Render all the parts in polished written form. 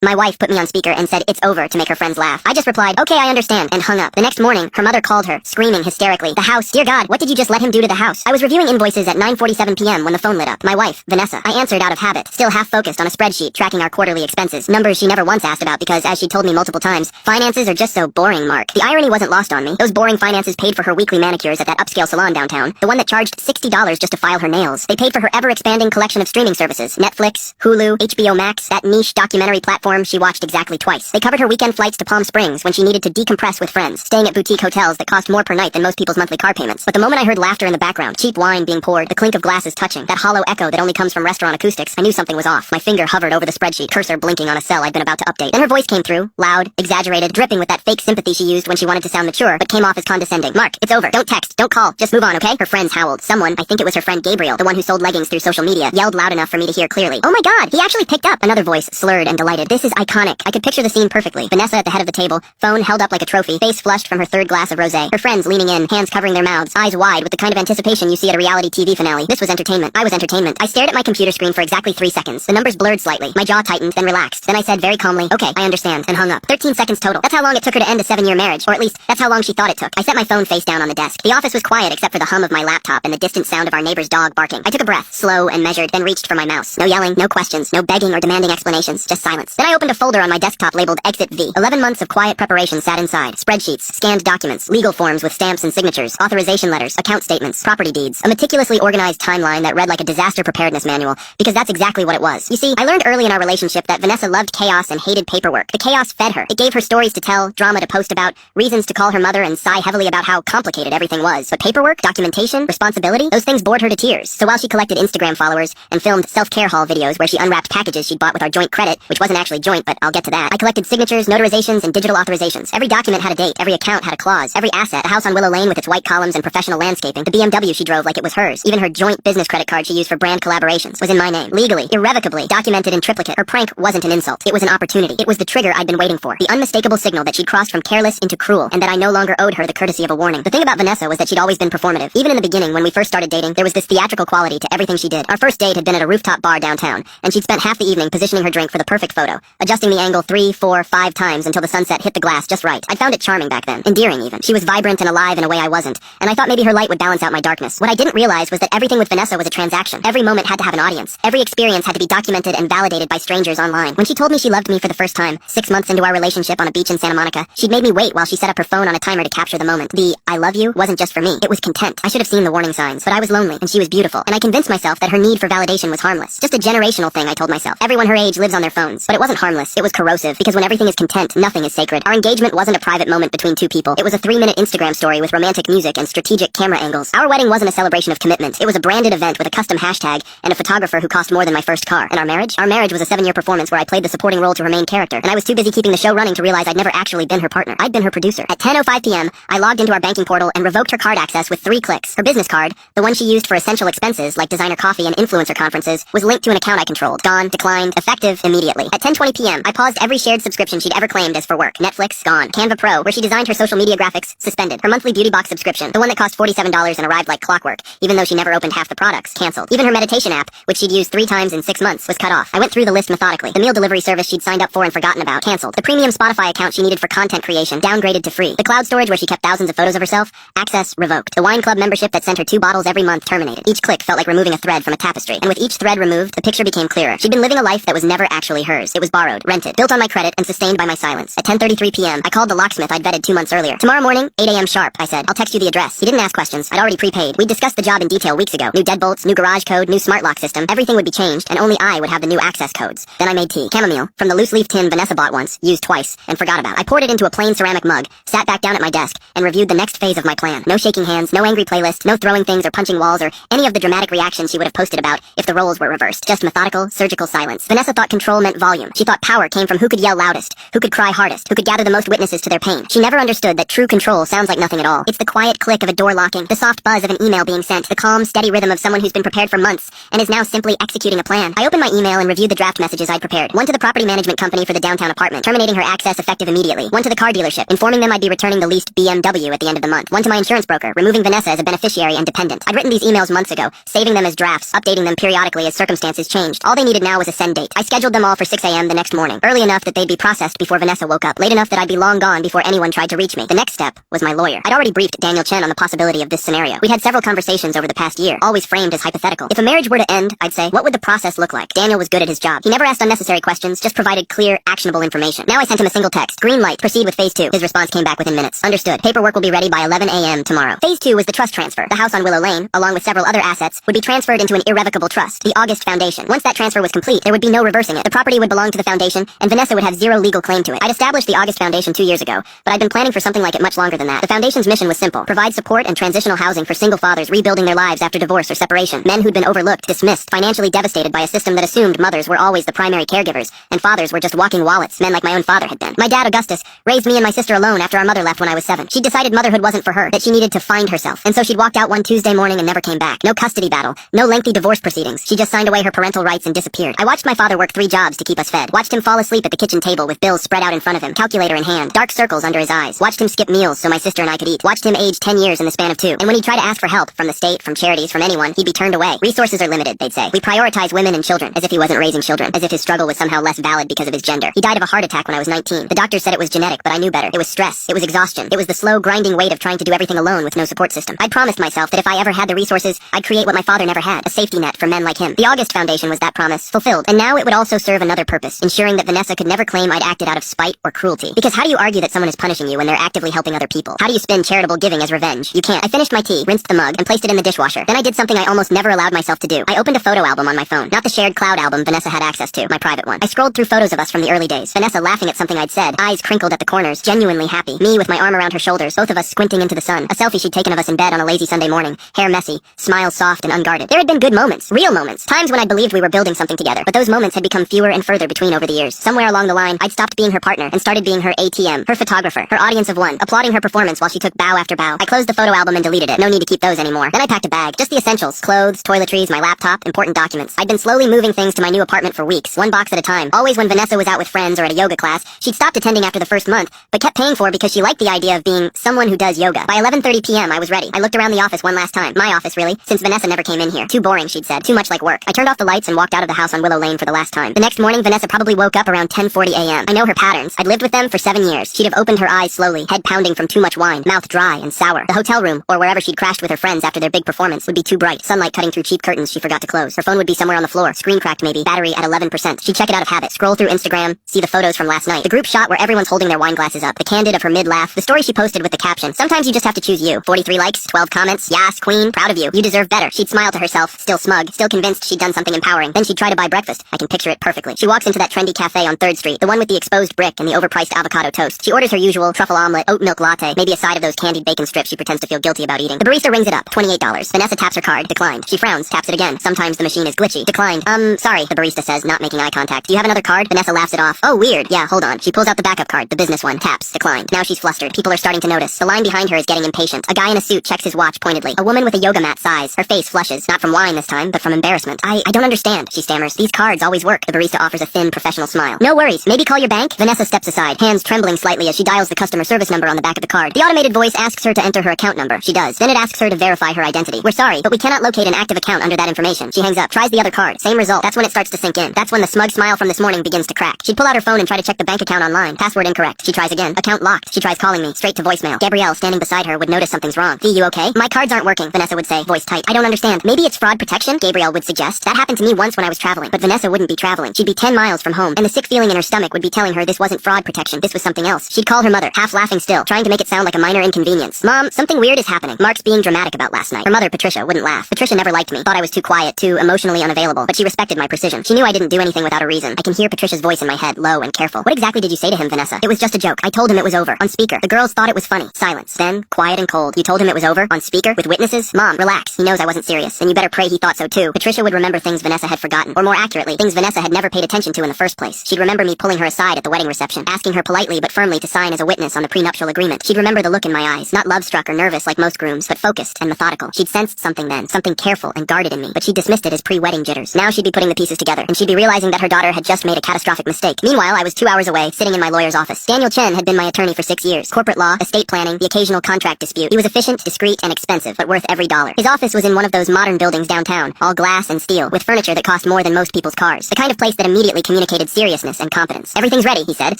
My wife put me on speaker and said it's over to make her friends laugh. I just replied, okay, I understand, and hung up. The next morning, her mother called her, screaming hysterically, "The house, dear God, what did you just let him do to the house?" I was reviewing invoices at 9:47 p.m. when the phone lit up. My wife, Vanessa. I answered out of habit, still half focused on a spreadsheet tracking our quarterly expenses, numbers she never once asked about because, as she told me multiple times, finances are just so boring, Mark. The irony wasn't lost on me. Those boring finances paid for her weekly manicures at that upscale salon downtown, the one that charged $60 just to file her nails. They paid for her ever-expanding collection of streaming services, Netflix, Hulu, HBO Max, that niche documentary platform she watched exactly twice. They covered her weekend flights to Palm Springs when she needed to decompress with friends, staying at boutique hotels that cost more per night than most people's monthly car payments. But the moment I heard laughter in the background, cheap wine being poured, the clink of glasses touching, that hollow echo that only comes from restaurant acoustics, I knew something was off. My finger hovered over the spreadsheet, cursor blinking on a cell I'd been about to update. Then her voice came through, loud, exaggerated, dripping with that fake sympathy she used when she wanted to sound mature, but came off as condescending. "Mark, it's over. Don't text. Don't call. Just move on, okay?" Her friends howled. Someone, I think it was her friend Gabriel, the one who sold leggings through social media, yelled loud enough for me to hear clearly. "Oh my God, he actually picked up!" Another voice, slurred and delighted. "This is iconic." I could picture the scene perfectly. Vanessa at the head of the table, phone held up like a trophy, face flushed from her third glass of rosé. Her friends leaning in, hands covering their mouths, eyes wide with the kind of anticipation you see at a reality TV finale. This was entertainment. I was entertainment. I stared at my computer screen for exactly 3 seconds. The numbers blurred slightly. My jaw tightened, then relaxed. Then I said very calmly, "Okay, I understand," and hung up. 13 seconds total. That's how long it took her to end a 7-year marriage, or at least, that's how long she thought it took. I set my phone face down on the desk. The office was quiet except for the hum of my laptop and the distant sound of our neighbor's dog barking. I took a breath, slow and measured, then reached for my mouse. No yelling, no questions, no begging or demanding explanations, just silence. Then I opened a folder on my desktop labeled Exit V. 11 months of quiet preparation sat inside. Spreadsheets, scanned documents, legal forms with stamps and signatures, authorization letters, account statements, property deeds. A meticulously organized timeline that read like a disaster preparedness manual, because that's exactly what it was. You see, I learned early in our relationship that Vanessa loved chaos and hated paperwork. The chaos fed her. It gave her stories to tell, drama to post about, reasons to call her mother and sigh heavily about how complicated everything was. But paperwork, documentation, responsibility, those things bored her to tears. So while she collected Instagram followers and filmed self-care haul videos where she unwrapped packages she'd bought with our joint credit, which wasn't actually joint, but I'll get to that, I collected signatures, notarizations, and digital authorizations. Every document had a date, every account had a clause, every asset, the house on Willow Lane with its white columns and professional landscaping, the BMW she drove like it was hers, even her joint business credit card she used for brand collaborations was in my name, legally, irrevocably, documented in triplicate. Her prank wasn't an insult. It was an opportunity. It was the trigger I'd been waiting for, the unmistakable signal that she'd crossed from careless into cruel, and that I no longer owed her the courtesy of a warning. The thing about Vanessa was that she'd always been performative. Even in the beginning, when we first started dating, there was this theatrical quality to everything she did. Our first date had been at a rooftop bar downtown, and she'd spent half the evening positioning her drink for the perfect photo, adjusting the angle 3, 4, 5 times until the sunset hit the glass just right. I found it charming back then, endearing even. She was vibrant and alive in a way I wasn't, and I thought maybe her light would balance out my darkness. What I didn't realize was that everything with Vanessa was a transaction. Every moment had to have an audience. Every experience had to be documented and validated by strangers online. When she told me she loved me for the first time, 6 months into our relationship on a beach in Santa Monica, she'd made me wait while she set up her phone on a timer to capture the moment. The "I love you" wasn't just for me. It was content. I should have seen the warning signs, but I was lonely, and she was beautiful, and I convinced myself that her need for validation was harmless. Just a generational thing, I told myself. Everyone her age lives on their phones. But it wasn't harmless. It was corrosive, because when everything is content, nothing is sacred. Our engagement wasn't a private moment between two people. It was a 3-minute Instagram story with romantic music and strategic camera angles. Our wedding wasn't a celebration of commitment. It was a branded event with a custom hashtag and a photographer who cost more than my first car. And our marriage? Our marriage was a 7-year performance where I played the supporting role to her main character, and I was too busy keeping the show running to realize I'd never actually been her partner. I'd been her producer. At 10:05 p.m., I logged into our banking portal and revoked her card access with 3 clicks. Her business card, the one she used for essential expenses like designer coffee and influencer conferences, was linked to an account I controlled. Gone, declined, effective immediately. At 10:20 p.m., I paused every shared subscription she'd ever claimed as for work. Netflix, gone. Canva Pro, where she designed her social media graphics, suspended. Her monthly beauty box subscription, the one that cost $47 and arrived like clockwork, even though she never opened half the products, canceled. Even her meditation app, which she'd used 3 times in 6 months, was cut off. I went through the list methodically. The meal delivery service she'd signed up for and forgotten about, canceled. The premium Spotify account she needed for content creation, downgraded to free. The cloud storage where she kept thousands of photos of herself, access revoked. The wine club membership that sent her 2 bottles every month, terminated. Each click felt like removing a thread from a tapestry, and with each thread removed, the picture became clearer. She'd been living a life that was never actually hers. It was borrowed, rented, built on my credit, and sustained by my silence. At 10:33 p.m., I called the locksmith I'd vetted 2 months earlier. "Tomorrow morning, 8 a.m. sharp," I said. "I'll text you the address." He didn't ask questions. I'd already prepaid. We'd discussed the job in detail weeks ago. New deadbolts, new garage code, new smart lock system. Everything would be changed, and only I would have the new access codes. Then I made tea. Chamomile, from the loose leaf tin Vanessa bought once, used twice, and forgot about. I poured it into a plain ceramic mug, sat back down at my desk, and reviewed the next phase of my plan. No shaking hands, no angry playlist, no throwing things or punching walls or any of the dramatic reactions she would have posted about if the roles were reversed. Just methodical, surgical silence. Vanessa thought control meant volume. She thought power came from who could yell loudest, who could cry hardest, who could gather the most witnesses to their pain. She never understood that true control sounds like nothing at all. It's the quiet click of a door locking, the soft buzz of an email being sent, the calm, steady rhythm of someone who's been prepared for months and is now simply executing a plan. I opened my email and reviewed the draft messages I'd prepared. One to the property management company for the downtown apartment, terminating her access effective immediately. One to the car dealership, informing them I'd be returning the leased BMW at the end of the month. One to my insurance broker, removing Vanessa as a beneficiary and dependent. I'd written these emails months ago, saving them as drafts, updating them periodically as circumstances changed. All they needed now was a send date. I scheduled them all for 6 a.m. a.m. the next morning, early enough that they'd be processed before Vanessa woke up, late enough that I'd be long gone before anyone tried to reach me. The next step was my lawyer. I'd already briefed Daniel Chen on the possibility of this scenario. We'd had several conversations over the past year, always framed as hypothetical. If a marriage were to end, I'd say, what would the process look like? Daniel was good at his job. He never asked unnecessary questions, just provided clear, actionable information. Now I sent him a single text. Green light. Proceed with phase 2. His response came back within minutes. Understood. Paperwork will be ready by 11 a.m. tomorrow. Phase 2 was the trust transfer. The house on Willow Lane, along with several other assets, would be transferred into an irrevocable trust, the August Foundation. Once that transfer was complete, there would be no reversing it. The property would belong to the foundation, and Vanessa would have zero legal claim to it. I'd established the August Foundation 2 years ago, but I'd been planning for something like it much longer than that. The foundation's mission was simple: provide support and transitional housing for single fathers rebuilding their lives after divorce or separation. Men who'd been overlooked, dismissed, financially devastated by a system that assumed mothers were always the primary caregivers, and fathers were just walking wallets, men like my own father had been. My dad, Augustus, raised me and my sister alone after our mother left when I was 7. She'd decided motherhood wasn't for her, that she needed to find herself, and so she'd walked out one Tuesday morning and never came back. No custody battle, no lengthy divorce proceedings. She just signed away her parental rights and disappeared. I watched my father work 3 jobs to keep us fed. Watched him fall asleep at the kitchen table with bills spread out in front of him, calculator in hand, dark circles under his eyes. Watched him skip meals so my sister and I could eat. Watched him age 10 years in the span of 2. And when he'd try to ask for help from the state, from charities, from anyone, he'd be turned away. Resources are limited, they'd say. We prioritize women and children, as if he wasn't raising children, as if his struggle was somehow less valid because of his gender. He died of a heart attack when I was 19. The doctor said it was genetic, but I knew better. It was stress. It was exhaustion. It was the slow, grinding weight of trying to do everything alone with no support system. I'd promised myself that if I ever had the resources, I'd create what my father never had, a safety net for men like him. The August Foundation was that promise, fulfilled, and now it would also serve another purpose, ensuring that Vanessa could never claim I'd acted out of spite or cruelty. Because how do you argue that someone is punishing you when they're actively helping other people? How do you spin charitable giving as revenge? You can't. I finished my tea, rinsed the mug, and placed it in the dishwasher. Then I did something I almost never allowed myself to do. I opened a photo album on my phone. Not the shared cloud album Vanessa had access to, my private one. I scrolled through photos of us from the early days. Vanessa laughing at something I'd said, eyes crinkled at the corners, genuinely happy. Me with my arm around her shoulders, both of us squinting into the sun. A selfie she'd taken of us in bed on a lazy Sunday morning, hair messy, smiles soft and unguarded. There had been good moments, real moments, times when I believed we were building something together, but those moments had become fewer and further between over the years. Somewhere along the line, I'd stopped being her partner and started being her ATM, her photographer, her audience of one, applauding her performance while she took bow after bow. I closed the photo album and deleted it. No need to keep those anymore. Then I packed a bag, just the essentials, clothes, toiletries, my laptop, important documents. I'd been slowly moving things to my new apartment for weeks, one box at a time. Always when Vanessa was out with friends or at a yoga class, she'd stopped attending after the first month, but kept paying for because she liked the idea of being someone who does yoga. By 11:30 p.m. I was ready. I looked around the office one last time. My office, really, since Vanessa never came in here. Too boring, she'd said. Too much like work. I turned off the lights and walked out of the house on Willow Lane for the last time. The next morning, Vanessa probably woke up around 10:40 a.m. I know her patterns. I'd lived with them for 7 years. She'd have opened her eyes slowly, head pounding from too much wine, mouth dry and sour. The hotel room, or wherever she'd crashed with her friends after their big performance, would be too bright. Sunlight cutting through cheap curtains she forgot to close. Her phone would be somewhere on the floor, screen cracked maybe, battery at 11%. She'd check it out of habit, scroll through Instagram, see the photos from last night. The group shot where everyone's holding their wine glasses up, the candid of her mid-laugh, the story she posted with the caption, "Sometimes you just have to choose you." 43 likes, 12 comments, "Yas, queen, proud of you. You deserve better." She'd smile to herself, still smug, still convinced she'd done something empowering. Then she'd try to buy breakfast. I can picture it perfectly. She walks into that trendy cafe on 3rd Street, the one with the exposed brick and the overpriced avocado toast. She orders her usual truffle omelet, oat milk latte, maybe a side of those candied bacon strips she pretends to feel guilty about eating. The barista rings it up, $28. Vanessa taps her card, declined. She frowns, taps it again. Sometimes the machine is glitchy. Declined. Sorry, the barista says, not making eye contact. "Do you have another card?" Vanessa laughs it off. "Oh, weird. Yeah, hold on." She pulls out the backup card, the business one, taps, declined. Now she's flustered. People are starting to notice. The line behind her is getting impatient. A guy in a suit checks his watch pointedly. A woman with a yoga mat sighs. Her face flushes, not from wine this time, but from embarrassment. I don't understand," she stammers. "These cards always work." The barista offers a thin, professional smile. "No worries. Maybe call your bank?" Vanessa steps aside, hands trembling slightly as she dials the customer service number on the back of the card. The automated voice asks her to enter her account number. She does. Then it asks her to verify her identity. "We're sorry, but we cannot locate an active account under that information." She hangs up, tries the other card. Same result. That's when it starts to sink in. That's when the smug smile from this morning begins to crack. She'd pull out her phone and try to check the bank account online. Password incorrect. She tries again. Account locked. She tries calling me. Straight to voicemail. Gabrielle, standing beside her, would notice something's wrong. "V, you okay?" "My cards aren't working," Vanessa would say, voice tight. "I don't understand. Maybe it's fraud protection?" Gabrielle would suggest. "That happened to me once when I was traveling." But Vanessa wouldn't be traveling. She'd be 10 miles from home, and the sick feeling in her stomach would be telling her this wasn't fraud protection. This was something else. She'd call her mother, half laughing still, trying to make it sound like a minor inconvenience. "Mom, something weird is happening. Mark's being dramatic about last night." Her mother, Patricia, wouldn't laugh. Patricia never liked me, thought I was too quiet, too emotionally unavailable, but she respected my precision. She knew I didn't do anything without a reason. I can hear Patricia's voice in my head, low and careful. "What exactly did you say to him, Vanessa?" "It was just a joke. I told him it was over." On speaker. The girls thought it was funny. Silence. Then, quiet and cold. "You told him it was over? On speaker? With witnesses?" "Mom, relax. He knows I wasn't serious, and you better pray he thought so too." Patricia would remember things Vanessa had forgotten, or more accurately, things Vanessa had never paid attention to in the first place. She'd remember me pulling her aside at the wedding reception, asking her politely but firmly to sign as a witness on the prenuptial agreement. She'd remember the look in my eyes, not love-struck or nervous like most grooms, but focused and methodical. She'd sensed something then, something careful and guarded in me, but she dismissed it as pre-wedding jitters. Now she'd be putting the pieces together, and she'd be realizing that her daughter had just made a catastrophic mistake. Meanwhile, I was 2 hours away, sitting in my lawyer's office. Daniel Chen had been my attorney for 6 years. Corporate law, estate planning, the occasional contract dispute. He was efficient, discreet, and expensive, but worth every dollar. His office was in one of those modern buildings downtown, all glass and steel, with furniture that cost more than most people's cars. The kind of place that immediately communicated communicated seriousness and competence. "Everything's ready," he said,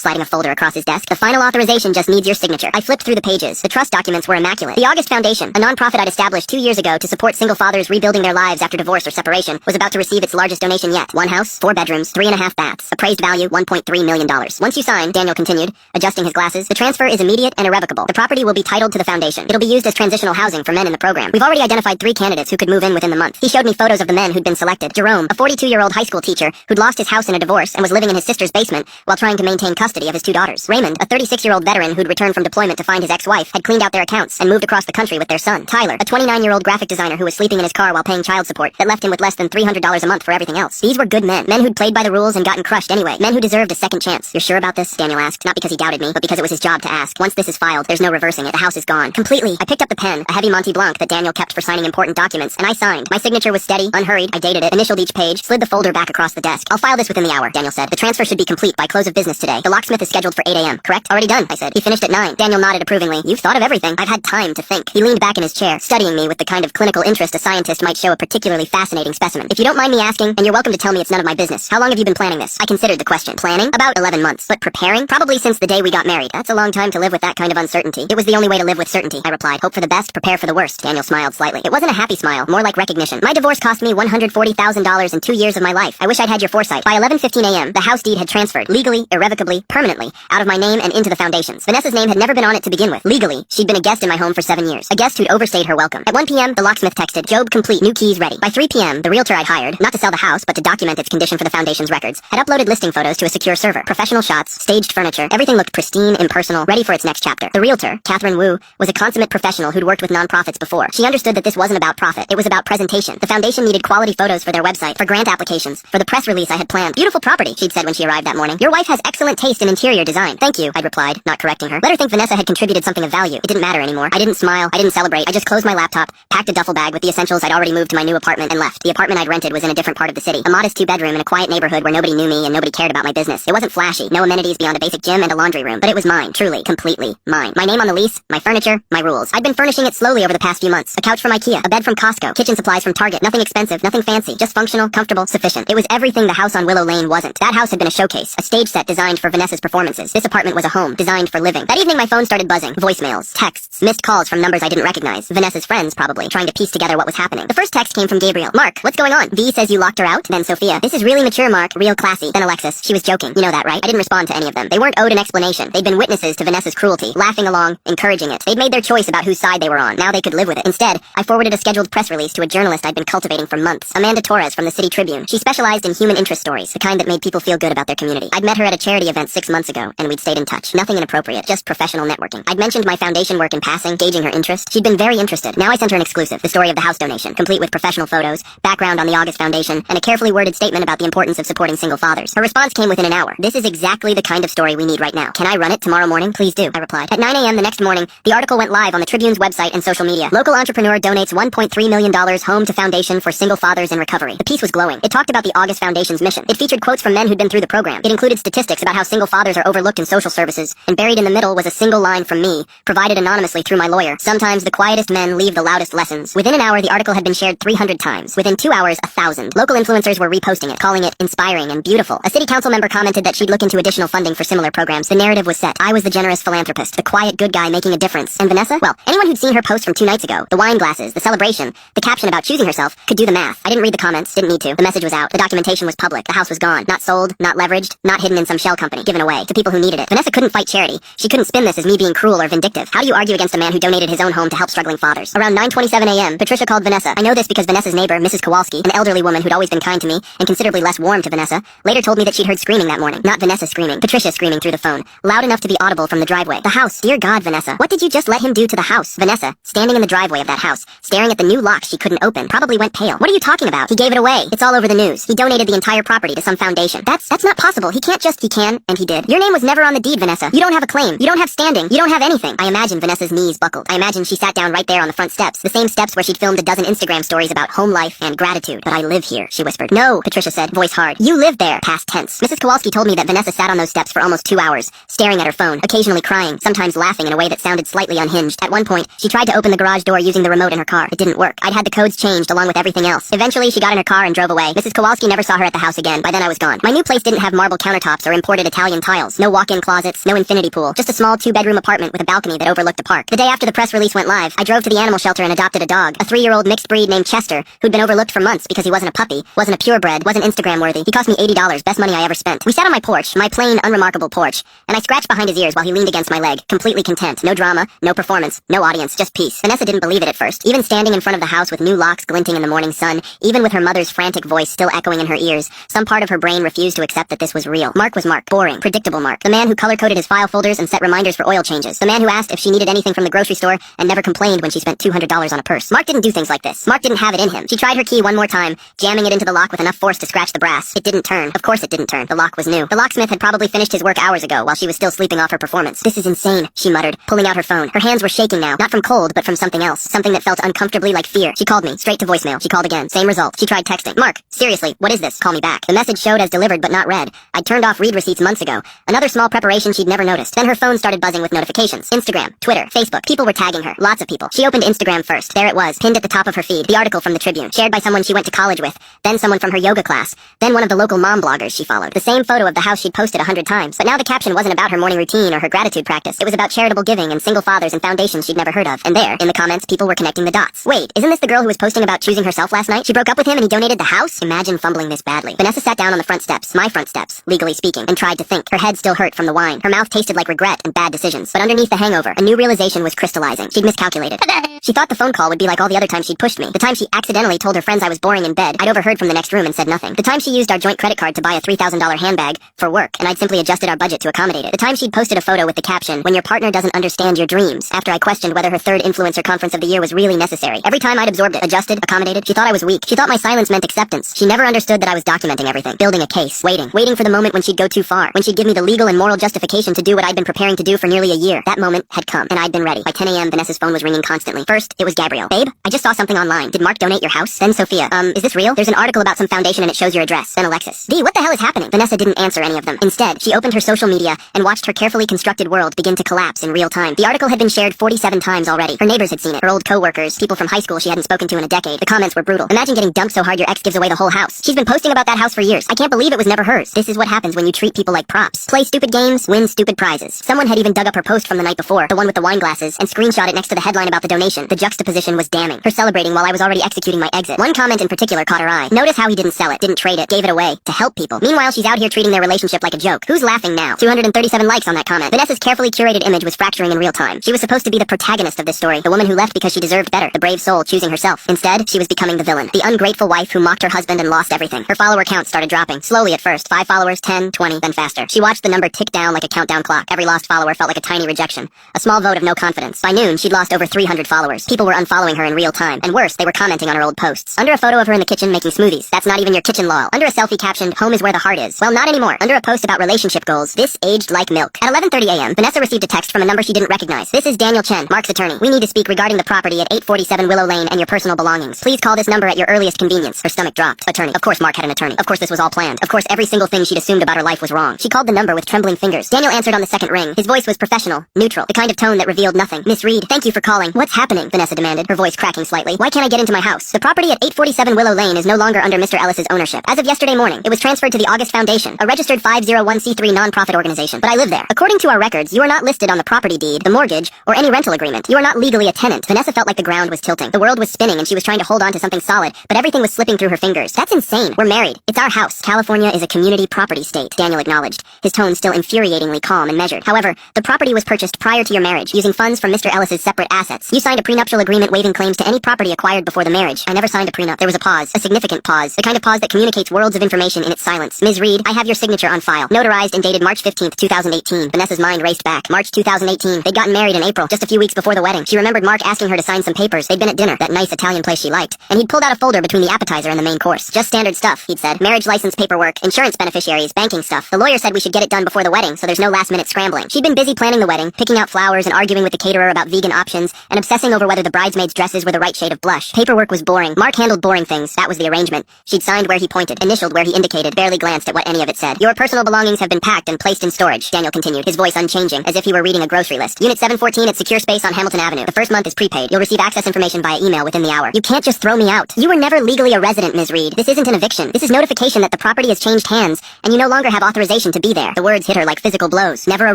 sliding a folder across his desk. "The final authorization just needs your signature." I flipped through the pages. The trust documents were immaculate. The August Foundation, a non-profit I'd established 2 years ago to support single fathers rebuilding their lives after divorce or separation, was about to receive its largest donation yet. 1 house, 4 bedrooms, 3.5 baths. Appraised value $1.3 million. "Once you sign," Daniel continued, adjusting his glasses, "the transfer is immediate and irrevocable. The property will be titled to the foundation. It'll be used as transitional housing for men in the program. We've already identified 3 candidates who could move in within the month." He showed me photos of the men who'd been selected. Jerome, a 42-year-old high school teacher who'd lost his house in a divorce and was living in his sister's basement while trying to maintain custody of his 2 daughters. Raymond, a 36-year-old veteran who'd returned from deployment to find his ex-wife, had cleaned out their accounts and moved across the country with their son. Tyler, a 29-year-old graphic designer who was sleeping in his car while paying child support that left him with less than $300 a month for everything else. These were good men. Men who'd played by the rules and gotten crushed anyway. Men who deserved a second chance. "You're sure about this?" Daniel asked, not because he doubted me, but because it was his job to ask. "Once this is filed, there's no reversing it. The house is gone. Completely." I picked up the pen, a heavy Monty Blanc that Daniel kept for signing important documents, and I signed. My signature was steady, unhurried. I dated it, initialed each page, slid the folder back across the desk. "I'll file this within the hour," Daniel said. "The transfer should be complete by close of business today. The locksmith is scheduled for 8 a.m., correct?" "Already done," I said. "He finished at 9. Daniel nodded approvingly. "You've thought of everything." "I've had time to think." He leaned back in his chair, studying me with the kind of clinical interest a scientist might show a particularly fascinating specimen. "If you don't mind me asking, and you're welcome to tell me it's none of my business, how long have you been planning this?" I considered the question. "Planning? About 11 months. But preparing? Probably since the day we got married." "That's a long time to live with that kind of uncertainty." "It was the only way to live with certainty," I replied. "Hope for the best, prepare for the worst." Daniel smiled slightly. It wasn't a happy smile, more like recognition. "My divorce cost me $140,000 in 2 years of my life. I wish I'd had your foresight." By 11:15 a.m., the house deed had transferred, legally, irrevocably, permanently, out of my name and into the foundation's. Vanessa's name had never been on it to begin with. Legally, she'd been a guest in my home for 7 years. A guest who'd overstayed her welcome. At 1 p.m., the locksmith texted, "Job complete, new keys ready." By 3 p.m., the realtor I'd hired, not to sell the house, but to document its condition for the foundation's records, had uploaded listing photos to a secure server. Professional shots, staged furniture, everything looked pristine, impersonal, ready for its next chapter. The realtor, Catherine Wu, was a consummate professional who'd worked with nonprofits before. She understood that this wasn't about profit, it was about presentation. The foundation needed quality photos for their website, for grant applications, for the press release I had planned. "Beautiful property," she'd said when she arrived that morning. "Your wife has excellent taste in interior design." "Thank you," I'd replied, not correcting her. Let her think Vanessa had contributed something of value. It didn't matter anymore. I didn't smile, I didn't celebrate. I just closed my laptop, packed a duffel bag with the essentials I'd already moved to my new apartment, and left. The apartment I'd rented was in a different part of the city. A modest 2-bedroom in a quiet neighborhood where nobody knew me and nobody cared about my business. It wasn't flashy, no amenities beyond a basic gym and a laundry room, but it was mine, truly, completely mine. My name on the lease, my furniture, my rules. I'd been furnishing it slowly over the past few months. A couch from IKEA, a bed from Costco, kitchen supplies from Target. Nothing expensive, nothing fancy, just functional, comfortable, sufficient. It was everything the house on Willow Lane wasn't. That house had been a showcase, a stage set designed for Vanessa's performances. This apartment was a home, designed for living. That evening my phone started buzzing. Voicemails, texts, missed calls from numbers I didn't recognize. Vanessa's friends, probably, trying to piece together what was happening. The first text came from Gabriel. "Mark, what's going on?" "V says you locked her out." Then Sophia. "This is really mature, Mark. Real classy." Then Alexis. "She was joking. You know that, right?" I didn't respond to any of them. They weren't owed an explanation. They'd been witnesses to Vanessa's cruelty, laughing along, encouraging it. They'd made their choice about whose side they were on. Now they could live with it. Instead, I forwarded a scheduled press release to a journalist I'd been cultivating for months. Amanda Torres from the City Tribune. She specialized in human interest stories, the kind that made people feel good about their community. I'd met her at a charity event 6 months ago, and we'd stayed in touch. Nothing inappropriate, just professional networking. I'd mentioned my foundation work in passing, gauging her interest. She'd been very interested. Now I sent her an exclusive, the story of the house donation, complete with professional photos, background on the August Foundation, and a carefully worded statement about the importance of supporting single fathers. Her response came within an hour. "This is exactly the kind of story we need right now. Can I run it tomorrow morning?" "Please do," I replied. At 9 a.m. the next morning, the article went live on the Tribune's website and social media. Local entrepreneur donates $1.3 million home to foundation for single fathers in recovery. The piece was glowing. It talked about the August Foundation's mission. It featured quotes from men who'd been through the program. It included statistics about how single fathers are overlooked in social services, and buried in the middle was a single line from me, provided anonymously through my lawyer. "Sometimes the quietest men leave the loudest lessons." Within an hour, the article had been shared 300 times. Within 2 hours, 1,000. Local influencers were reposting it, calling it inspiring and beautiful. A city council member commented that she'd look into additional funding for similar programs. The narrative was set. I was the generous philanthropist, the quiet good guy making a difference. And Vanessa? Well, anyone who'd seen her post from 2 nights ago, the wine glasses, the celebration, the caption about choosing herself, could do the math. I didn't read the comments, didn't need to. The message was out. The documentation was public. The house was gone. Not sold, not leveraged, not hidden in some shell company. Given away to people who needed it. Vanessa couldn't fight charity. She couldn't spin this as me being cruel or vindictive. How do you argue against a man who donated his own home to help struggling fathers? Around 9:27 a.m., Patricia called Vanessa. I know this because Vanessa's neighbor, Mrs. Kowalski, an elderly woman who'd always been kind to me and considerably less warm to Vanessa, later told me that she'd heard screaming that morning. Not Vanessa screaming, Patricia screaming through the phone, loud enough to be audible from the driveway. "The house. Dear God, Vanessa, what did you just let him do to the house?" Vanessa, standing in the driveway of that house, staring at the new lock she couldn't open, probably went pale. "What are you talking about? He gave it away. It's all over the news. He donated the entire property to some foundation." That's not possible. He can't just..." "He can, and he did. Your name was never on the deed, Vanessa. You don't have a claim. You don't have standing. You don't have anything." I imagine Vanessa's knees buckled. I imagine she sat down right there on the front steps, the same steps where she'd filmed a dozen Instagram stories about home life and gratitude. "But I live here," she whispered. "No," Patricia said, voice hard. "You live there." Past tense. Mrs. Kowalski told me that Vanessa sat on those steps for almost 2 hours, staring at her phone, occasionally crying, sometimes laughing in a way that sounded slightly unhinged. At one point, she tried to open the garage door using the remote in her car. It didn't work. I'd had the codes changed along with everything else. Eventually, she got in her car and drove away. Mrs. Kowalski never saw her at the house again. By then I was gone. on. My new place didn't have marble countertops or imported Italian tiles, no walk-in closets, no infinity pool, just a small 2-bedroom apartment with a balcony that overlooked a park. The day after the press release went live, I drove to the animal shelter and adopted a dog, a 3-year-old mixed breed named Chester, who'd been overlooked for months because he wasn't a puppy, wasn't a purebred, wasn't Instagram worthy. He cost me $80, best money I ever spent. We sat on my porch, my plain, unremarkable porch, and I scratched behind his ears while he leaned against my leg, completely content. No drama, no performance, no audience, just peace. Vanessa didn't believe it at first. Even standing in front of the house with new locks glinting in the morning sun, even with her mother's frantic voice still echoing in her ears, some part of her brain refused to accept that this was real. Mark was Mark. Boring. Predictable Mark. The man who color-coded his file folders and set reminders for oil changes. The man who asked if she needed anything from the grocery store and never complained when she spent $200 on a purse. Mark didn't do things like this. Mark didn't have it in him. She tried her key one more time, jamming it into the lock with enough force to scratch the brass. It didn't turn. Of course it didn't turn. The lock was new. The locksmith had probably finished his work hours ago while she was still sleeping off her performance. This is insane, she muttered, pulling out her phone. Her hands were shaking now, not from cold, but from something else. Something that felt uncomfortably like fear. She called me, straight to voicemail. She called again. Same result. She tried texting. Mark, seriously, what is this? Call me back. The message showed as delivered but not read. I'd turned off read receipts months ago. Another small preparation she'd never noticed. Then her phone started buzzing with notifications. Instagram, Twitter, Facebook. People were tagging her. Lots of people. She opened Instagram first. There it was, pinned at the top of her feed. The article from the Tribune, shared by someone she went to college with, then someone from her yoga class, then one of the local mom bloggers she followed. The same photo of the house she'd posted 100 times. But now the caption wasn't about her morning routine or her gratitude practice. It was about charitable giving and single fathers and foundations she'd never heard of. And there, in the comments, people were connecting the dots. Wait, isn't this the girl who was posting about choosing herself last night? She broke up with him and he donated the house? Imagine fumbling this badly. Vanessa sat down on the front steps, my front steps, legally speaking, and tried to think. Her head still hurt from the wine. Her mouth tasted like regret and bad decisions. But underneath the hangover, a new realization was crystallizing. She'd miscalculated. She thought the phone call would be like all the other times she'd pushed me. The time she accidentally told her friends I was boring in bed. I'd overheard from the next room and said nothing. The time she used our joint credit card to buy a $3,000 handbag for work, and I'd simply adjusted our budget to accommodate it. The time she'd posted a photo with the caption, "When your partner doesn't understand your dreams," after I questioned whether her third influencer conference of the year was really necessary. Every time I'd absorbed it, adjusted, accommodated, she thought I was weak. She thought my silence meant acceptance. She never understood that I was documenting everything, building a case, waiting for the moment when she'd go too far, when she'd give me the legal and moral justification to do what I'd been preparing to do for nearly a year. That moment had come, and I'd been ready. By 10 a.m., Vanessa's phone was ringing constantly. First, it was Gabrielle. "Babe, I just saw something online. Did Mark donate your house?" Then Sophia, is this real? There's an article about some foundation and it shows your address. Then Alexis. "V, what the hell is happening?" Vanessa didn't answer any of them. Instead, she opened her social media and watched her carefully constructed world begin to collapse in real time. The article had been shared 47 times already. Her neighbors had seen it. Her old co-workers, people from high school she hadn't spoken to in a decade. The comments were brutal. "Imagine getting dumped so hard your ex gives away the whole house. She's been posting about that house for years. I can't believe it was never hers. This is what happens when you treat people like props. Play stupid games, win stupid prizes." Someone had even dug up her post from the night before, the one with the wine glasses, and screenshot it next to the headline about the donation. The juxtaposition was damning. Her celebrating while I was already executing my exit. One comment in particular caught her eye. Notice how he didn't sell it, didn't trade it, gave it away to help people. Meanwhile, she's out here treating their relationship like a joke. Who's laughing now? 237 likes on that comment. Vanessa's carefully curated image was fracturing in real time. She was supposed to be the protagonist of this story, the woman who left because she deserved better, the brave soul choosing herself. Instead, she was becoming the villain, the ungrateful wife who mocked her husband and lost everything. Her follower count started dropping, slowly at first, 5 followers, 10, 20, then faster. She watched the number tick down like a countdown clock. Every lost follower felt like a tiny rejection, a small vote of no confidence. By noon, she'd lost over 300 followers. People were unfollowing her in real time, and worse, they were commenting on her old posts. Under a photo of her in the kitchen making smoothies. That's not even your kitchen, lol. Under a selfie captioned, "Home is where the heart is." Well, not anymore. Under a post about relationship goals, "This aged like milk." At 11:30 a.m., Vanessa received a text from a number she didn't recognize. "This is Daniel Chen, Mark's attorney. We need to speak regarding the property at 847 Willow Lane and your personal belongings. Please call this number at your earliest convenience." Her stomach dropped. Attorney. Of course Mark had an attorney. Of course this was all planned. Of course every single thing she'd assumed about her life was wrong. She called the number with trembling fingers. Daniel answered on the second ring. His voice was professional, neutral, the kind of tone that revealed nothing. "Miss Reed, thank you for calling." "What's happening?" Vanessa demanded, her voice cracking slightly. "Why can't I get into my house?" "The property at 847 Willow Lane is no longer under Mr. Ellis's ownership. As of yesterday morning, it was transferred to the August Foundation, a registered 501c3 non-profit organization. But I live there. According to our records, you are not listed on the property deed, the mortgage, or any rental agreement. You are not legally a tenant." Vanessa felt like the ground was tilting. The world was spinning and she was trying to hold on to something solid, but everything was slipping through her fingers. "That's insane. We're married. It's our house. California is a community property state," Daniel acknowledged, his tone still infuriatingly calm and measured. "However, the property was purchased prior to your marriage, using funds from Mr. Ellis's separate assets. You signed a prenuptial agreement waiving claims to any property acquired before the marriage." "I never signed a prenup." There was a pause, a significant pause, the kind of pause that communicates worlds of information in its silence. "Ms. Reed, I have your signature on file. Notarized and dated March 15th, 2018. Vanessa's mind raced back. March 2018. They'd gotten married in April, just a few weeks before the wedding. She remembered Mark asking her to sign some papers. They'd been at dinner, that nice Italian place she liked, and he'd pulled out a folder between the appetizer and the main course. "Just standard stuff," he'd said. "Marriage license paperwork, insurance beneficiaries, banking stuff. The lawyer said we should get it done before the wedding, so there's no last-minute scrambling." She'd been busy planning the wedding, picking out flowers and arguing with the caterer about vegan options, and obsessing over whether the bridesmaids' dresses were the right shade of blush. Paperwork was boring. Mark handled boring things. That was the arrangement. She'd signed where he pointed, initialed where he indicated, barely glanced at what any of it said. "Your personal belongings have been packed and placed in storage," Daniel continued, his voice unchanging, as if he were reading a grocery list. "Unit 714 at Secure Space on Hamilton Avenue. The first month is prepaid. You'll receive access information via email within the hour. You can't just throw me out. You were never legally a resident, Ms. Reed. This isn't an eviction. This is notification that the property property has changed hands, and you no longer have authorization to be there. The words hit her like physical blows. Never a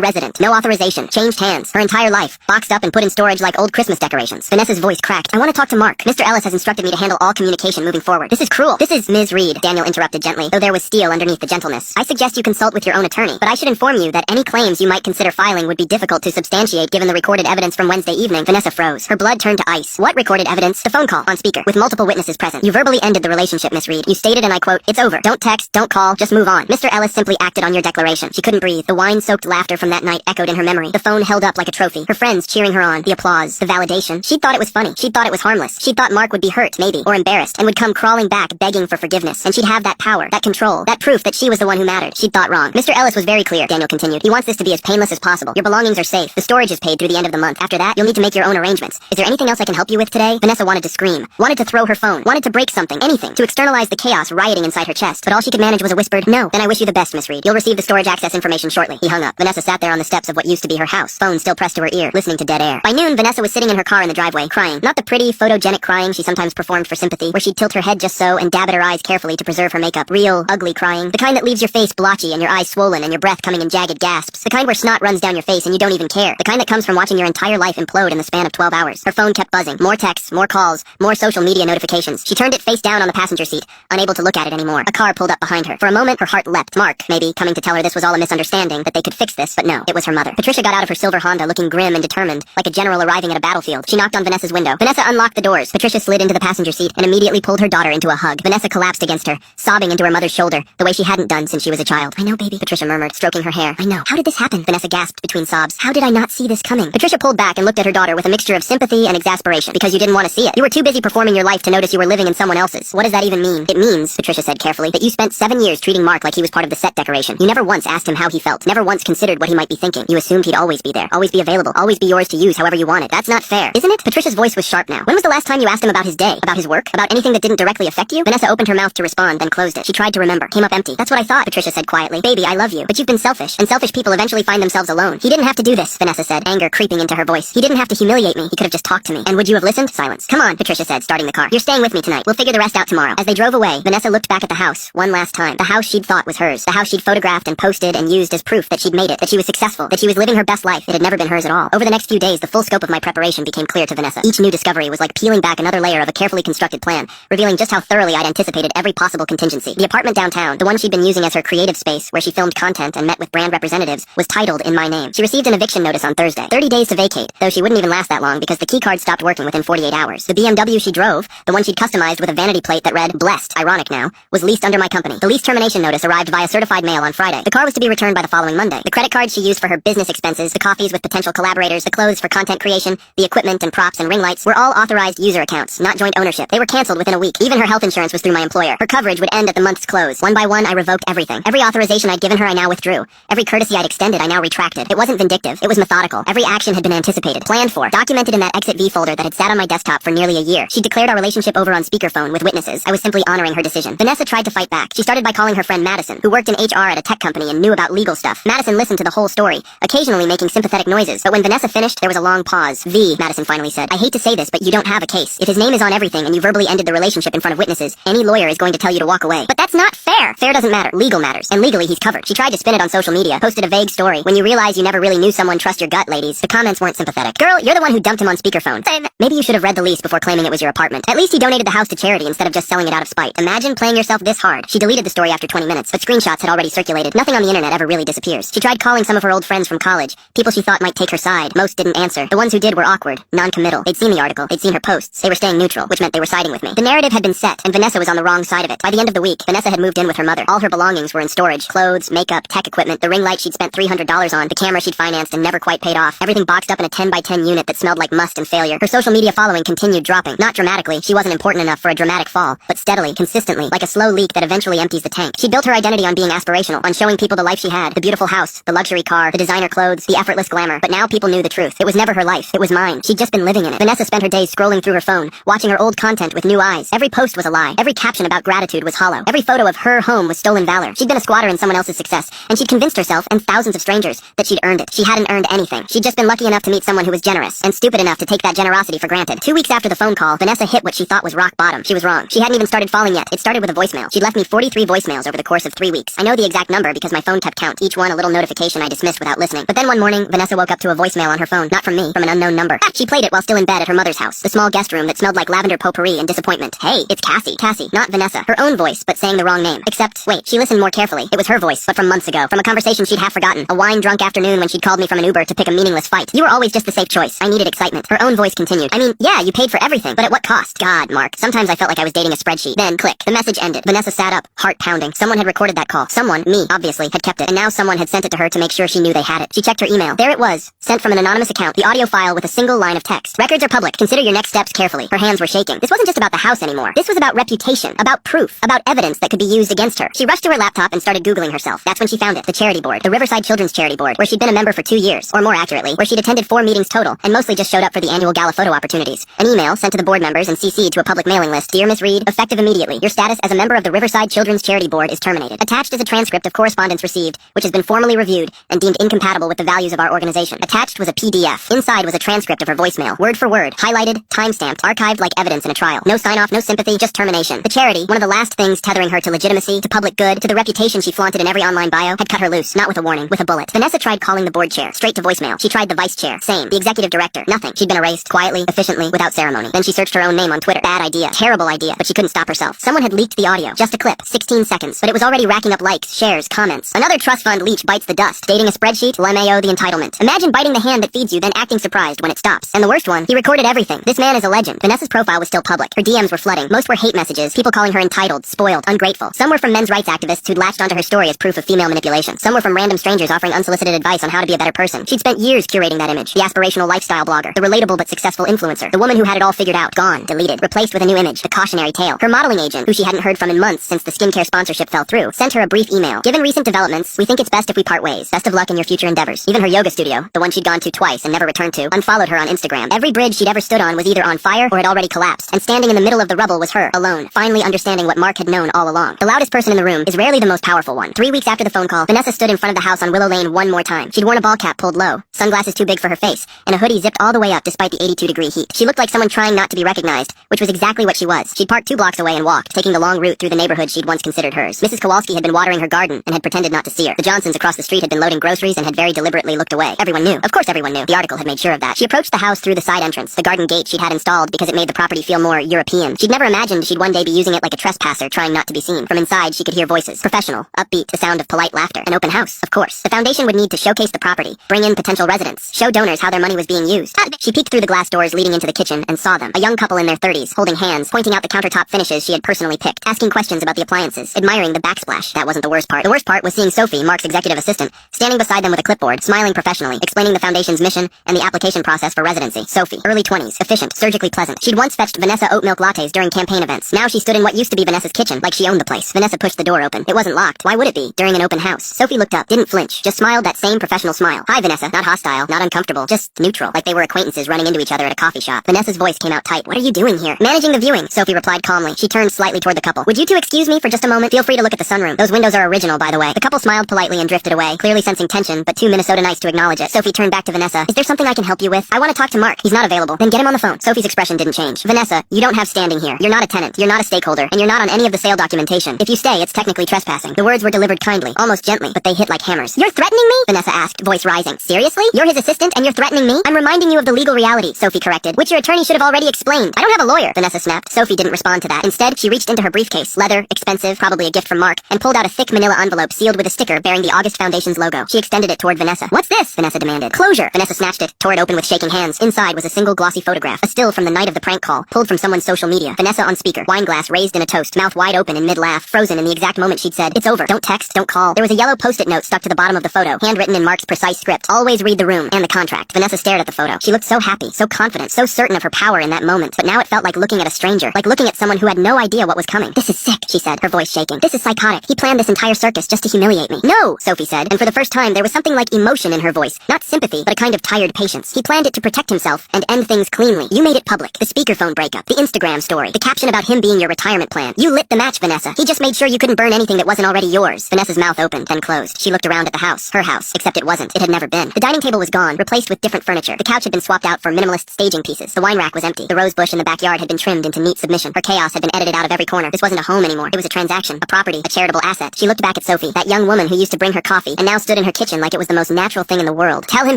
resident. No authorization. Changed hands. Her entire life. Boxed up and put in storage like old Christmas decorations. Vanessa's voice cracked. I want to talk to Mark. Mr. Ellis has instructed me to handle all communication moving forward. This is cruel. This is Ms. Reed, Daniel interrupted gently, though there was steel underneath the gentleness. I suggest you consult with your own attorney, but I should inform you that any claims you might consider filing would be difficult to substantiate given the recorded evidence from Wednesday evening. Vanessa froze. Her blood turned to ice. What recorded evidence? The phone call on speaker with multiple witnesses present. You verbally ended the relationship, Miss Reed. You stated, and I quote, "It's over. Don't text, don't call, just move on." Mr. Ellis simply acted on your declaration. She couldn't breathe. The wine-soaked laughter from that night echoed in her memory. The phone held up like a trophy. Her friends cheering her on. The applause. The validation. She'd thought it was funny. She'd thought it was harmless. She'd thought Mark would be hurt, maybe, or embarrassed, and would come crawling back begging for forgiveness. And she'd have that power, that control, that proof that she was the one who mattered. She'd thought wrong. Mr. Ellis was very clear, Daniel continued. He wants this to be as painless as possible. Your belongings are safe. The storage is paid through the end of the month. After that, you'll need to make your own arrangements. Is there anything else I can help you with today? Vanessa wanted to scream. Wanted to throw her phone. Wanted to break something. Anything. To externalize the chaos rioting inside her chest. But all she could manage was a whispered, "No. Then I wish you the best, Miss Reed. You'll receive the storage access information shortly." He hung up. Vanessa sat there on the steps of what used to be her house, phone still pressed to her ear, listening to dead air. By noon, Vanessa was sitting in her car in the driveway, crying. Not the pretty, photogenic crying she sometimes performed for sympathy, where she'd tilt her head just so and dab at her eyes carefully to preserve her makeup. Real, ugly crying. The kind that leaves your face blotchy and your eyes swollen and your breath coming in jagged gasps. The kind where snot runs down your face and you don't even care. The kind that comes from watching your entire life implode in the span of 12 hours. Her phone kept buzzing. More texts, more calls, more social media notifications. She turned it face down on the passenger seat, unable to look at it anymore. A car pulled up behind her. For a moment, her heart leapt. Mark, maybe, coming to tell her this was all a misunderstanding, that they could fix this, but no, it was her mother. Patricia got out of her silver Honda looking grim and determined, like a general arriving at a battlefield. She knocked on Vanessa's window. Vanessa unlocked the doors. Patricia slid into the passenger seat and immediately pulled her daughter into a hug. Vanessa collapsed against her, sobbing into her mother's shoulder, the way she hadn't done since she was a child. "I know, baby," Patricia murmured, stroking her hair. "I know. How did this happen?" Vanessa gasped between sobs. "How did I not see this coming?" Patricia pulled back and looked at her daughter with a mixture of sympathy and exasperation. "Because you didn't want to see it. You were too busy performing your life to notice you were living in someone else's." "What does that even mean?" "It means," Patricia said carefully, "that you spent 7 years treating Mark like he was part of the set decoration. You never once asked him how he felt, never once considered what he might be thinking. You assumed he'd always be there, always be available, always be yours to use however you wanted. That's not fair, isn't it?" Patricia's voice was sharp now. "When was the last time you asked him about his day, about his work, about anything that didn't directly affect you?" Vanessa opened her mouth to respond, then closed it. She tried to remember, came up empty. "That's what I thought," Patricia said quietly. "Baby, I love you, but you've been selfish, and selfish people eventually find themselves alone. He didn't have to do this," Vanessa said, anger creeping into her voice. "He didn't have to humiliate me. He could have just talked to me. And would you have listened?" Silence. "Come on," Patricia said, starting the car. "You're staying with me tonight. We'll figure the rest out tomorrow." As they drove away, Vanessa looked back at the house one last time. The house she'd thought was hers. The house she'd photographed and posted and used as proof that she'd made it, that she was successful, that she was living her best life. It had never been hers at all. Over the next few days, the full scope of my preparation became clear to Vanessa. Each new discovery was like peeling back another layer of a carefully constructed plan, revealing just how thoroughly I'd anticipated every possible contingency. The apartment downtown, the one she'd been using as her creative space, where she filmed content and met with brand representatives, was titled in my name. She received an eviction notice on Thursday. 30 days to vacate, though she wouldn't even last that long because the key card stopped working within 48 hours. The BMW she drove, the one she'd customized with a vanity plate that read, "Blessed," ironic now, was leased under my company. The lease termination notice arrived via certified mail on Friday. The car was to be returned by the following Monday. The credit card she used for her business expenses, the coffees with potential collaborators, the clothes for content creation, the equipment and props and ring lights were all authorized user accounts, not joint ownership. They were canceled within a week. Even her health insurance was through my employer. Her coverage would end at the month's close. One by one, I revoked everything. Every authorization I'd given her, I now withdrew. Every courtesy I'd extended, I now retracted. It wasn't vindictive. It was methodical. Every action had been anticipated, planned for, documented in that Exit V folder that had sat on my desktop for nearly a year. She declared our relationship over on speakerphone with witnesses. I was simply honoring her decision. Vanessa tried to fight back. She started by calling her friend Madison, who worked in HR at a tech company and knew about legal stuff. Madison listened to the whole story, occasionally making sympathetic noises, but when Vanessa finished, there was a long pause. "V," Madison finally said, "I hate to say this, but you don't have a case. If his name is on everything and you verbally ended the relationship in front of witnesses, any lawyer is going to tell you to walk away." "But that's not fair." "Fair doesn't matter. Legal matters. And legally, he's covered." She tried to spin it on social media, posted a vague story. When you realize you never really knew someone, trust your gut, ladies. The comments weren't sympathetic. "Girl, you're the one who dumped him on speakerphone." Maybe you should have read the lease before claiming it was your apartment. At least he donated the house to charity instead of just selling it out of spite. Imagine playing yourself this hard. She deleted the story after 20 minutes, but screenshots had already circulated. Nothing on the internet ever really disappears. She tried calling some of her old friends from college, people she thought might take her side. Most didn't answer. The ones who did were awkward, non-committal. They'd seen the article, they'd seen her posts. They were staying neutral, which meant they were siding with me. The narrative had been set, and Vanessa was on the wrong side of it. By the end of the week, Vanessa had moved in with her mother. All her belongings were in storage. Clothes, makeup, tech equipment, the ring light she'd spent $300 on, the camera she'd financed and never quite paid off. Everything boxed up in a 10 by 10 unit that smelled like must and failure. Her social media following continued dropping. Not dramatically, she wasn't important enough for a dramatic fall, but steadily, consistently, like a slow leak that eventually empties the tank. She built her identity on being aspirational, on showing people the life she had, the beautiful house, the luxury car, the designer clothes, the effortless glamour. But now people knew the truth. It was never her life. It was mine. She'd just been living in it. Vanessa spent her days scrolling through her phone, watching her old content with new eyes. Every post was a lie. Every caption about gratitude was hollow. Every photo of her home was stolen valor. She'd been a squatter in someone else's success, and she'd convinced herself and thousands of strangers that she'd earned it. She hadn't earned anything. She'd just been lucky enough to meet someone who was generous, and stupid enough to take that generosity for granted. 2 weeks after the phone call, Vanessa hit what she thought was rock bottom. She was wrong. She hadn't even started falling yet. It started with a voicemail. She'd left me 40 43 voicemails over the course of 3 weeks. I know the exact number because my phone kept count, each one a little notification I dismissed without listening. But then one morning, Vanessa woke up to a voicemail on her phone, not from me, from an unknown number. She played it while still in bed at her mother's house, the small guest room that smelled like lavender potpourri and disappointment. Hey, it's Cassie. Cassie, not Vanessa. Her own voice, but saying the wrong name. Except, wait, she listened more carefully. It was her voice, but from months ago, from a conversation she'd half forgotten. A wine-drunk afternoon when she'd called me from an Uber to pick a meaningless fight. You were always just the safe choice. I needed excitement. Her own voice continued. I mean, yeah, you paid for everything, but at what cost? God, Mark. Sometimes I felt like I was dating a spreadsheet. Then, click. The message ended. Vanessa sat up, heart pounding. Someone had recorded that call. Someone, me, obviously, had kept it, and now someone had sent it to her to make sure she knew they had it. She checked her email. There it was, sent from an anonymous account, the audio file with a single line of text. Records are public. Consider your next steps carefully. Her hands were shaking. This wasn't just about the house anymore. This was about reputation, about proof, about evidence that could be used against her. She rushed to her laptop and started Googling herself. That's when she found it. The charity board. The Riverside Children's Charity Board, where she'd been a member for 2 years, or more accurately, where she'd attended 4 meetings total, and mostly just showed up for the annual gala photo opportunities. An email sent to the board members and CC'd to a public mailing list. Dear Miss Reed, effective immediately. Your status as a member of the Riverside Children's Charity Board is terminated. Attached is a transcript of correspondence received, which has been formally reviewed and deemed incompatible with the values of our organization. Attached was a PDF. Inside was a transcript of her voicemail, word for word, highlighted, time-stamped, archived like evidence in a trial. No sign-off, no sympathy, just termination. The charity, one of the last things tethering her to legitimacy, to public good, to the reputation she flaunted in every online bio, had cut her loose, not with a warning, with a bullet. Vanessa tried calling the board chair, straight to voicemail. She tried the vice chair, same. The executive director, nothing. She'd been erased, quietly, efficiently, without ceremony. Then she searched her own name on Twitter. Bad idea. Terrible idea. But she couldn't stop herself. Someone had leaked the audio. Just a clip. 16 seconds. But it was already racking up likes, shares, comments. Another trust fund leech bites the dust. Dating a spreadsheet? LMAO the entitlement. Imagine biting the hand that feeds you, then acting surprised when it stops. And the worst one, he recorded everything. This man is a legend. Vanessa's profile was still public. Her DMs were flooding. Most were hate messages, people calling her entitled, spoiled, ungrateful. Some were from men's rights activists who'd latched onto her story as proof of female manipulation. Some were from random strangers offering unsolicited advice on how to be a better person. She'd spent years curating that image. The aspirational lifestyle blogger. The relatable but successful influencer. The woman who had it all figured out. Gone. Deleted. Replaced with a new image. The cautionary tale. Her modeling agent, who she hadn't heard from in months since the skincare sponsorship fell through, sent her a brief email. Given recent developments, we think it's best if we part ways. Best of luck in your future endeavors. Even her yoga studio, the one she'd gone to twice and never returned to, unfollowed her on Instagram. Every bridge she'd ever stood on was either on fire or had already collapsed, and standing in the middle of the rubble was her, alone, finally understanding what Mark had known all along. The loudest person in the room is rarely the most powerful one. 3 weeks after the phone call, Vanessa stood in front of the house on Willow Lane one more time. She'd worn a ball cap pulled low, sunglasses too big for her face, and a hoodie zipped all the way up despite the 82-degree heat. She looked like someone trying not to be recognized, which was exactly what she was. She'd parked 2 blocks away and walked, taking the long route through the neighborhood she'd once considered hers. Mrs. Kowalski had been watering her garden and had pretended not to see her. The Johnsons across the street had been loading groceries and had very deliberately looked away. Everyone knew. Of course everyone knew. The article had made sure of that. She approached the house through the side entrance, the garden gate she'd had installed because it made the property feel more European. She'd never imagined she'd one day be using it like a trespasser trying not to be seen. From inside, she could hear voices. Professional, upbeat, the sound of polite laughter. An open house, of course. The foundation would need to showcase the property, bring in potential residents, show donors how their money was being used. She peeked through the glass doors leading into the kitchen and saw them. A young couple in their 30s, holding hands, pointing out the countertop finishes she had personally picked, asking questions about the appliances, admiring the backsplash. That wasn't the worst part. The worst part was seeing Sophie, Mark's executive assistant, standing beside them with a clipboard, smiling professionally, explaining the foundation's mission and the application process for residency. Sophie, early 20s, efficient, surgically pleasant. She'd once fetched Vanessa oat milk lattes during campaign events. Now she stood in what used to be Vanessa's kitchen, like she owned the place. Vanessa pushed the door open. It wasn't locked. Why would it be? During an open house. Sophie looked up, didn't flinch, just smiled that same professional smile. Hi, Vanessa. Not hostile, not uncomfortable, just neutral, like they were acquaintances running into each other at a coffee shop. Vanessa's voice came out tight. What are you doing here? Managing the viewing, Sophie replied calmly. She turned slightly toward the couple. Would you two excuse me for just a moment? Feel free to look at the sunroom. Those windows are original, by the way. The couple smiled politely and drifted away, clearly sensing tension, but too Minnesota nice to acknowledge it. Sophie turned back to Vanessa. Is there something I can help you with? I want to talk to Mark. He's not available. Then get him on the phone. Sophie's expression didn't change. Vanessa, you don't have standing here. You're not a tenant. You're not a stakeholder. And you're not on any of the sale documentation. If you stay, it's technically trespassing. The words were delivered kindly, almost gently, but they hit like hammers. You're threatening me? Vanessa asked, voice rising. Seriously? You're his assistant and you're threatening me? I'm reminding you of the legal reality, Sophie corrected, which your attorney should have already explained. I don't have a lawyer, Vanessa snapped. Sophie didn't respond to that. Instead, she reached into her briefcase, leather, expensive, probably a gift from Mark, and pulled out a thick manila envelope sealed with a sticker bearing the August Foundation's logo. She extended it toward Vanessa. What's this? Vanessa demanded. Closure. Vanessa snatched it, tore it open with shaking hands. Inside was a single glossy photograph, a still from the night of the prank call, pulled from someone's social media. Vanessa on speaker, wine glass raised in a toast, mouth wide open in mid-laugh, frozen in the exact moment she'd said, "It's over. Don't text, don't call." There was a yellow post-it note stuck to the bottom of the photo, handwritten in Mark's precise script. Always read the room, and the contract. Vanessa stared at the photo. She looked so happy, so confident, so certain of her power in that moment, but now it felt like looking at a stranger, like looking at someone who had no idea what was coming. This is sick, she said, her voice shaking. This is psychotic. He planned this entire circus just to humiliate me. No, Sophie said, and for the first time there was something like emotion in her voice. Not sympathy, but a kind of tired patience. He planned it to protect himself and end things cleanly. You made it public. The speakerphone breakup, the Instagram story, the caption about him being your retirement plan. You lit the match, Vanessa. He just made sure you couldn't burn anything that wasn't already yours. Vanessa's mouth opened, then closed. She looked around at the house. Her house. Except it wasn't. It had never been. The dining table was gone, replaced with different furniture. The couch had been swapped out for minimalist staging pieces. The wine rack was empty. The rose bush in the backyard had been trimmed into neat submission. Her chaos had been edited out of every corner. This wasn't a home anymore. It was a transaction, a property, a charitable asset. She looked back at Sophie, that young woman who used to bring her coffee, and now stood in her kitchen like it was the most natural thing in the world. Tell him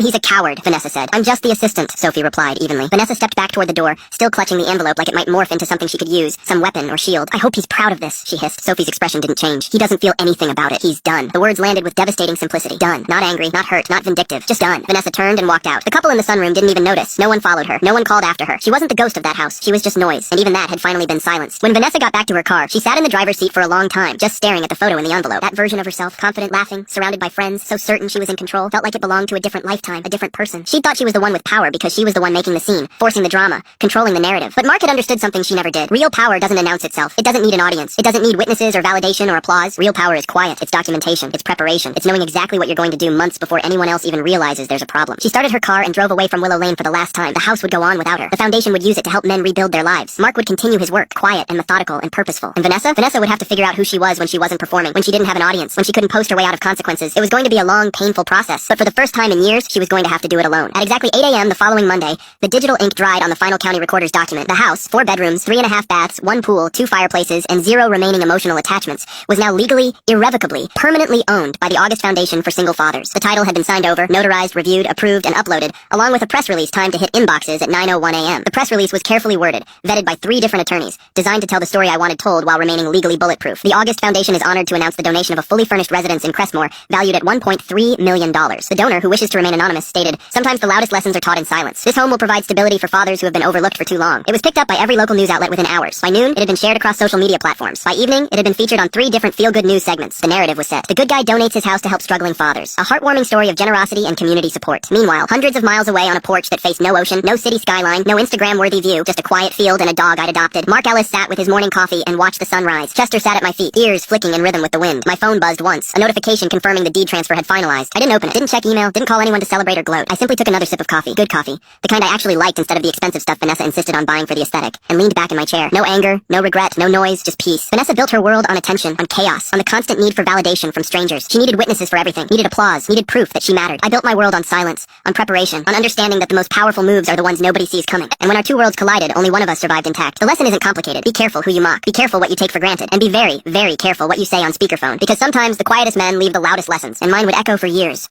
he's a coward, Vanessa said. I'm just the assistant, Sophie replied evenly. Vanessa stepped back toward the door, still clutching the envelope like it might morph into something she could use, some weapon or shield. I hope he's proud of this, she hissed. Sophie's expression didn't change. He doesn't feel anything about it. He's done. The words landed with devastating simplicity. Done. Not angry, not hurt, not vindictive. Just done. Vanessa turned and walked out. The couple in the sunroom didn't even notice. No one followed her. No one called after her. She wasn't the ghost of that house. She was just noise. And even that had finally been silenced. When Vanessa got back to her car, she sat in the driver's seat for a long time, just staring at the photo in the envelope. That version of herself, confident, laughing, surrounded by friends, so certain she was in control, felt like it belonged to a different lifetime, a different person. She thought she was the one with power because she was the one making the scene, forcing the drama, controlling the narrative. But Mark had understood something she never did. Real power doesn't announce itself. It doesn't need an audience. It doesn't need witnesses or validation or applause. Real power is quiet. It's documentation. It's preparation. It's knowing exactly what you're going to do months before anyone else even realizes there's a problem. She started her car and drove away from Willow Lane for the last time. The house would go on without her. The foundation would use it to help men rebuild their lives. Mark would continue his work, quiet and methodical and purposeful. And Vanessa would have to figure out who she was when she wasn't performing, when she didn't have an audience, when she couldn't post her way out of consequences. It was going to be a long, painful process, but for the first time in years, she was going to have to do it alone. At exactly 8 a.m. the following Monday, the digital ink dried on the final county recorder's document. The house, 4 bedrooms, 3.5 baths, 1 pool, 2 fireplaces, and 0 remaining emotional attachments, was now legally, irrevocably, permanently owned by the August Foundation for Single Fathers. The title had been signed over, notarized, reviewed, approved, and uploaded, along with a press release timed to hit inboxes at 9:01 a.m. The press release was carefully worded, vetted by 3 different attorneys, designed to tell the story I wanted told while remaining legally bulletproof. The August Foundation is honored to announce the donation of a fully furnished residence in Crestmore, valued at $1.3 million. The donor, who wishes to remain anonymous, stated, "Sometimes the loudest lessons are taught in silence. This home will provide stability for fathers who have been overlooked for too long." It was picked up by every local news outlet within hours. By noon, it had been shared across social media platforms. By evening, it had been featured on 3 different feel-good news segments. The narrative was set. The good guy donates his house to help struggling fathers. A heartwarming story of generosity and community support. Meanwhile, hundreds of miles away on a porch that faced no ocean, no city skyline, no Instagram-worthy view, just a quiet field and a dog I'd adopted, Mark Ellis sat with his morning coffee and watched the sunrise. Chester sat at my feet, ears flicking in rhythm with the wind. My phone buzzed once, a notification confirming the deed transfer had finalized. I didn't open it, didn't check email, didn't call anyone to celebrate or gloat. I simply took another sip of coffee. Good coffee. The kind I actually liked instead of the expensive stuff Vanessa insisted on buying for the aesthetic, and leaned back in my chair. No anger, no regret, no noise, just peace. Vanessa built her world on attention, on chaos, on the constant need for validation from strangers. She needed witnesses for everything, needed applause, needed proof that she mattered. I built my world on silence, on preparation, on understanding that the most powerful moves are the ones nobody sees coming. And when our 2 worlds collided, only one of us survived intact. The lesson isn't complicated. Be careful who you mock. Be careful what you take for granted. And be very, very careful what you say on speakerphone, because sometimes the quietest men leave the loudest lessons, and mine would echo for years.